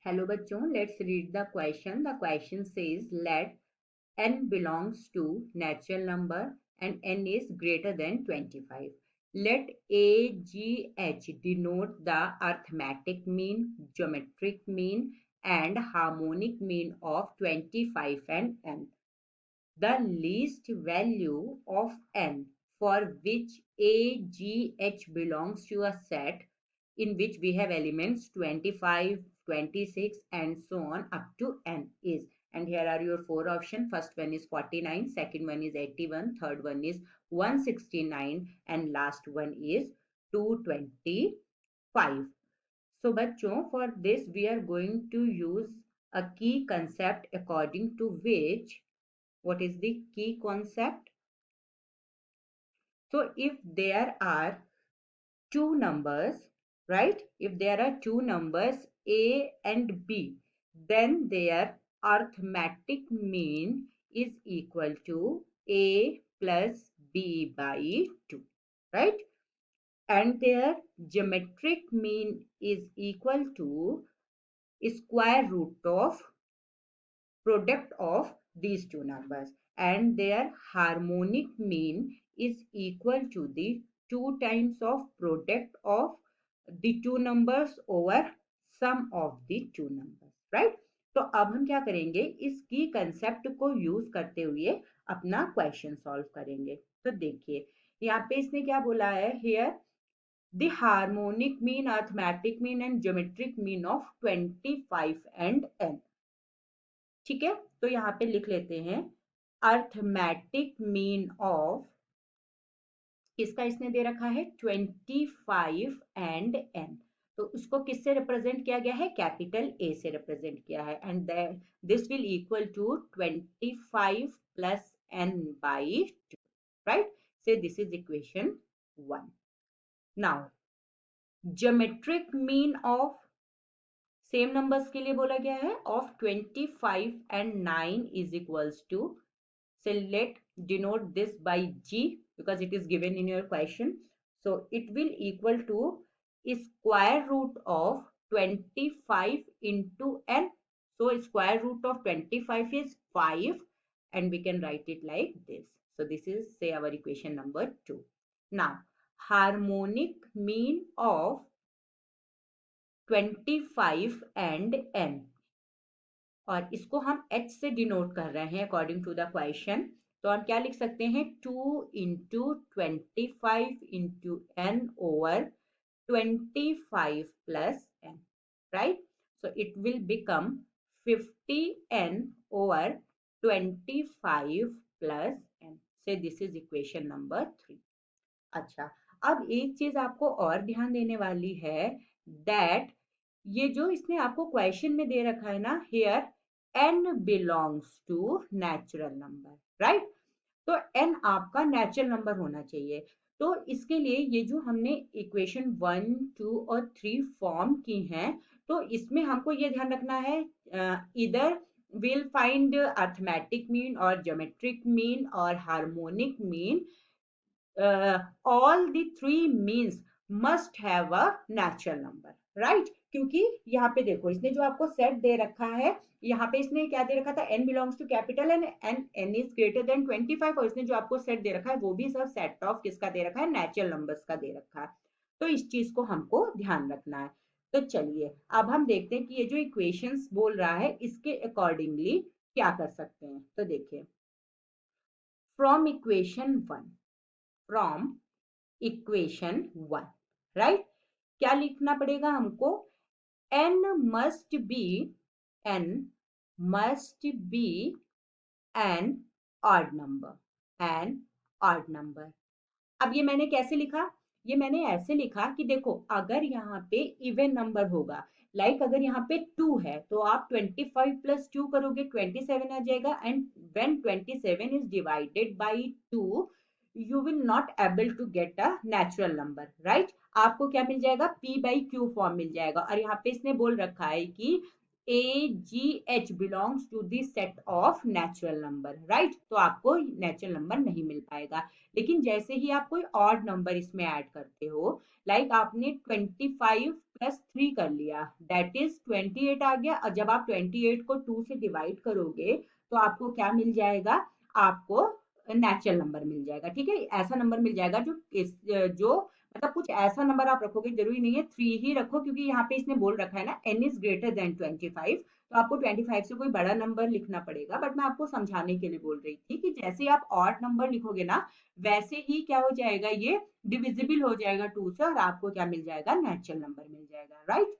Hello बच्चों, let's read the question. The question says late n belongs to natural number and n is greater than 25. Let AGH denote the arithmetic mean, geometric mean and harmonic mean of 25 and n. The least value of n for which AGH belongs to a set in which we have elements 25, 26 and so on up to n is, and here are your four options. First one is 49, second one is 81, third one is 169 and last one is 225. So bachcho, for this we are going to use a key concept according to which, what is the key concept? So if there are two numbers, right? If there are two numbers A and B, then their arithmetic mean is equal to A plus B by 2, right? And their geometric mean is equal to square root of product of these two numbers, and their harmonic mean is equal to the 2 times of product of the two numbers over sum of the two numbers, right? तो अब हम क्या करेंगे, इस की concept को use करते हुए अपना क्वेश्चन सॉल्व करेंगे. तो देखिए यहाँ पे इसने क्या बोला है, here the harmonic mean, arithmetic mean and geometric mean of 25 and n. ठीक है, तो यहाँ पे लिख लेते हैं अर्थमेटिक मीन ऑफ, इसका इसने दे रखा है 25 एंड n. तो उसको किससे रिप्रेजेंट किया गया है, कैपिटल ए से रिप्रेजेंट किया है, and this will equal to 25 plus n by 2, right? So this is equation 1. Now geometric mean of same numbers के लिए बोला गया है of 25 and 9 is equals to, so let denote this by G because it is given in your question. So it will equal to square root of 25 into n. So square root of 25 is 5 and we can write it like this. So this is say our equation number 2. Now harmonic mean of 25 and n, और इसको हम h से denote कर रहे हैं according to the question. तो हम क्या लिख सकते हैं, 2 into 25 into n over 25 plus n, right? So it will become 50n over 25 plus n. से दिस इज इक्वेशन नंबर 3. अच्छा, अब एक चीज आपको और ध्यान देने वाली है, दैट ये जो इसने आपको क्वेश्चन में दे रखा है ना, here n belongs to natural number, right? तो n आपका नेचुरल नंबर होना चाहिए. तो इसके लिए ये जो हमने इक्वेशन 1, 2 और 3 फॉर्म की हैं, तो इसमें हमको ये ध्यान रखना है, इधर we'll find arithmetic mean or geometric mean or harmonic mean. All the three means must have a natural number, right? क्योंकि यहाँ पे देखो इसने जो आपको सेट दे रखा है, यहाँ पे इसने क्या दे रखा था, n belongs to capital and n is greater than 25, और इसने जो आपको सेट दे रखा है वो भी सब सेट ऑफ किसका दे रखा है, नेचुरल नंबर्स का दे रखा है. तो इस चीज को हमको ध्यान रखना है. तो चलिए अब हम देखते हैं कि ये जो इक्वेशंस बोल रहा है इसके अकॉर्डिंगली क्या कर सकते हैं. तो देखिए from equation 1, from equation 1, right? क्या लिखना पड़ेगा हमको, n must be an odd number, an odd number. अब ये मैंने कैसे लिखा, ये मैंने ऐसे लिखा कि देखो अगर यहाँ पे इवन नंबर होगा, लाइक अगर यहाँ पे 2 है तो आप 25 प्लस 2 करोगे 27 आ जाएगा, and when 27 is divided by 2 you will not able to get a natural number, right? आपको क्या मिल जाएगा, p by q फॉर्म मिल जाएगा. और यहाँ पे इसने बोल रखा है कि AGH belongs to the set of natural number, right. तो आपको नेचुरल नंबर नहीं मिल पाएगा। लेकिन जैसे ही आप कोई ऑड नंबर इसमें ऐड करते हो, लाइक आपने 25 प्लस 3 कर लिया, दैट इज 28 आ गया। और जब आप 28 को 2 से डिवाइड करोगे तो आपको क्या मिल जाएगा, आपको नेचुरल नंबर मिल जाएगा। ठीक है, ऐसा नंबर मिल जाएगा जो मतलब कुछ ऐसा नंबर आप रखोगे, जरूरी नहीं है 3 ही रखो, क्योंकि यहाँ पे इसने बोल रखा है ना n इज ग्रेटर देन 25, तो आपको 25 से कोई बड़ा नंबर लिखना पड़ेगा। बट मैं आपको समझाने के लिए बोल रही थी कि जैसे ही आप ऑड नंबर लिखोगे ना, वैसे ही क्या हो जाएगा, ये डिविजिबल हो जाएगा 2 से, और आपको क्या मिल जाएगा, नेचुरल नंबर मिल जाएगा, राइट।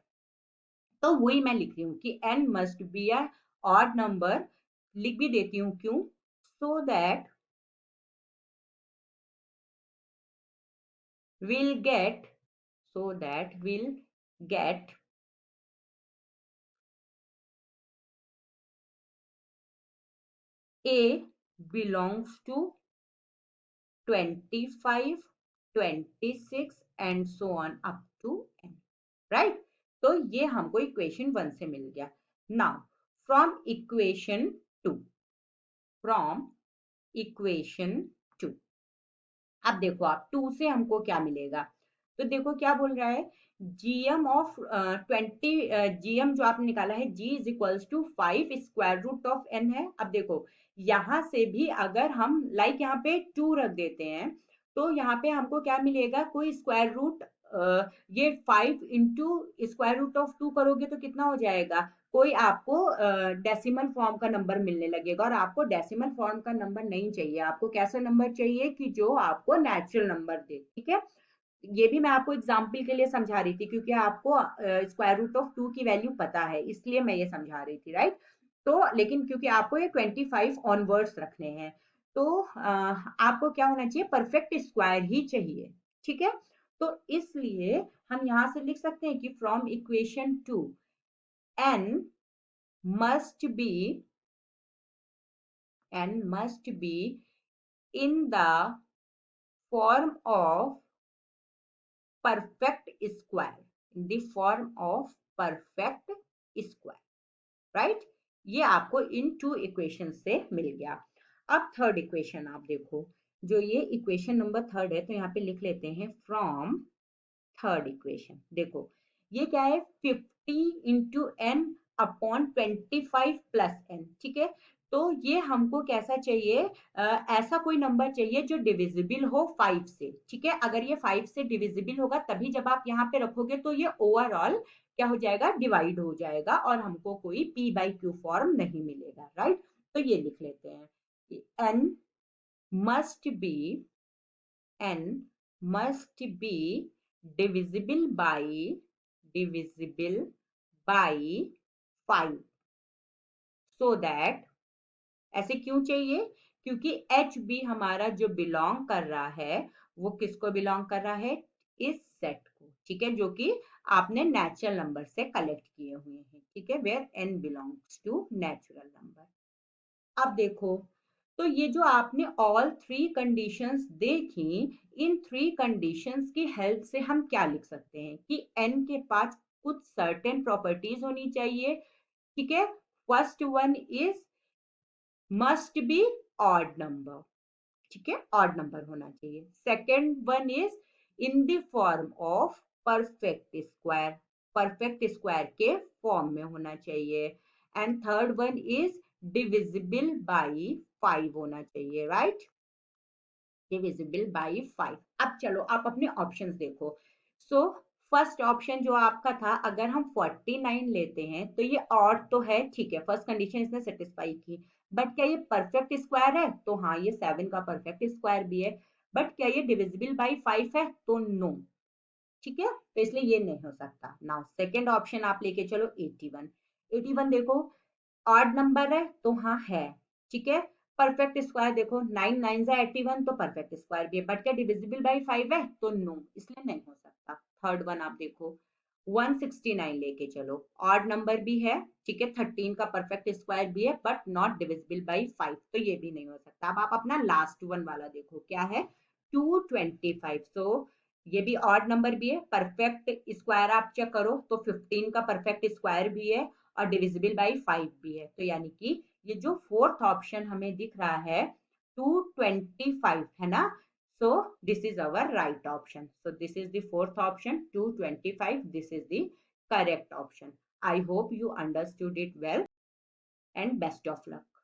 तो वही मैं लिख रही हूँ कि n must be a odd number, लिख भी देती हूँ क्यों, so that we'll get so that we'll get A belongs to 25, 26 and so on up to n, right। तो ये हमको इक्वेशन 1 से मिल गया। Now from equation 2, from equation 2, अब देखो आप 2 से हमको क्या मिलेगा, तो देखो क्या बोल रहा है, gm ऑफ 20, gm जो आपने निकाला है g is equals to 5 square root of n है। अब देखो यहां से भी अगर हम लाइक यहाँ पे 2 रख देते हैं, तो यहाँ पे हमको क्या मिलेगा, कोई स्क्वायर रूट, ये 5 इंटू स्क्वायर रूट ऑफ 2 करोगे तो कितना हो जाएगा, कोई आपको डेसिमल फॉर्म का नंबर मिलने लगेगा। और आपको डेसिमल फॉर्म का नंबर नहीं चाहिए, आपको कैसा नंबर चाहिए कि जो आपको नेचुरल नंबर दे। ठीक है, ये भी मैं आपको एग्जाम्पल के लिए समझा रही थी, क्योंकि आपको स्क्वायर रूट ऑफ 2 की वैल्यू पता है, इसलिए मैं ये समझा रही थी, राइट। तो लेकिन क्योंकि आपको ये 25 ऑनवर्ड्स रखने हैं, तो आपको क्या होना चाहिए, परफेक्ट स्क्वायर ही चाहिए। ठीक है, तो इसलिए हम यहां से लिख सकते हैं कि from equation 2 n must be in the form of perfect square, in the form of perfect square, right. ये आपको इन 2 इक्वेशन से मिल गया। अब थर्ड इक्वेशन आप देखो, जो ये इक्वेशन नंबर थर्ड है, तो यहाँ पे लिख लेते हैं फ्रॉम थर्ड इक्वेशन। देखो ये क्या है, 50 into N upon 25 plus N. ठीक है, तो ये हमको कैसा चाहिए, ऐसा कोई नंबर चाहिए जो डिविजिबल हो 5 से। ठीक है, अगर ये 5 से डिविजिबल होगा तभी जब आप यहाँ पे रखोगे तो ये ओवरऑल क्या हो जाएगा, डिवाइड हो जाएगा, और हमको कोई p बाई क्यू फॉर्म नहीं मिलेगा, राइट। तो ये लिख लेते हैं n must be n must be divisible by divisible by 5, so that, ऐसे क्यों चाहिए, क्योंकि एच बी हमारा जो बिलोंग कर रहा है, वो किसको बिलोंग कर रहा है, इस सेट को। ठीक है, जो कि आपने नेचुरल नंबर से कलेक्ट किए हुए हैं। ठीक है, where N belongs to natural number. अब देखो, तो ये जो आपने ऑल 3 कंडीशंस देखी, इन 3 कंडीशंस की हेल्प से हम क्या लिख सकते हैं कि n के पास कुछ सर्टेन प्रॉपर्टीज होनी चाहिए। ठीक है, first one is must be odd number. ठीक है, ऑड नंबर होना चाहिए। Second one is in the form of perfect square, perfect square के फॉर्म में होना चाहिए। And third one is divisible by 5 होना चाहिए, राइट, डिविजिबल बाई 5। अब चलो आप अपने ऑप्शंस देखो। सो फर्स्ट ऑप्शन जो आपका था, अगर हम 49 लेते हैं तो ये ऑड तो है, ठीक है, फर्स्ट कंडीशन इसने सेटिस्फाई की। बट क्या ये परफेक्ट स्क्वायर है, तो हाँ ये 7 का परफेक्ट स्क्वायर भी है। बट क्या ये डिविजिबल बाई 5 है, तो नो। ठीक है, तो इसलिए ये नहीं हो सकता। नाउ सेकेंड ऑप्शन आप लेके चलो 81। 81 देखो ऑड नंबर है, तो हाँ है। ठीक है, परफेक्ट स्क्वायर देखो 9 9 जा 81, तो परफेक्ट स्क्वायर भी है। बट क्या डिविजिबल बाई 5 है, तो नो, इसलिए नहीं हो सकता। थर्ड वन आप देखो 169 लेके चलो, ऑड नंबर भी है, ठीक है, 13 का परफेक्ट स्क्वायर भी है, बट नॉट डिविजिबल बाई 5, तो ये भी नहीं हो सकता। अब आप अपना लास्ट वन वाला देखो, क्या है 225। तो ये भी ऑड नंबर भी है, परफेक्ट स्क्वायर आप चेक करो तो 15 का परफेक्ट स्क्वायर भी है, और डिविजिबल बाई 5 भी है। तो यानी कि ये जो फोर्थ ऑप्शन हमें दिख रहा है 225 है ना। So this is our right option. So this is the fourth option 225. This is the correct option. I hope you understood it well and best of luck.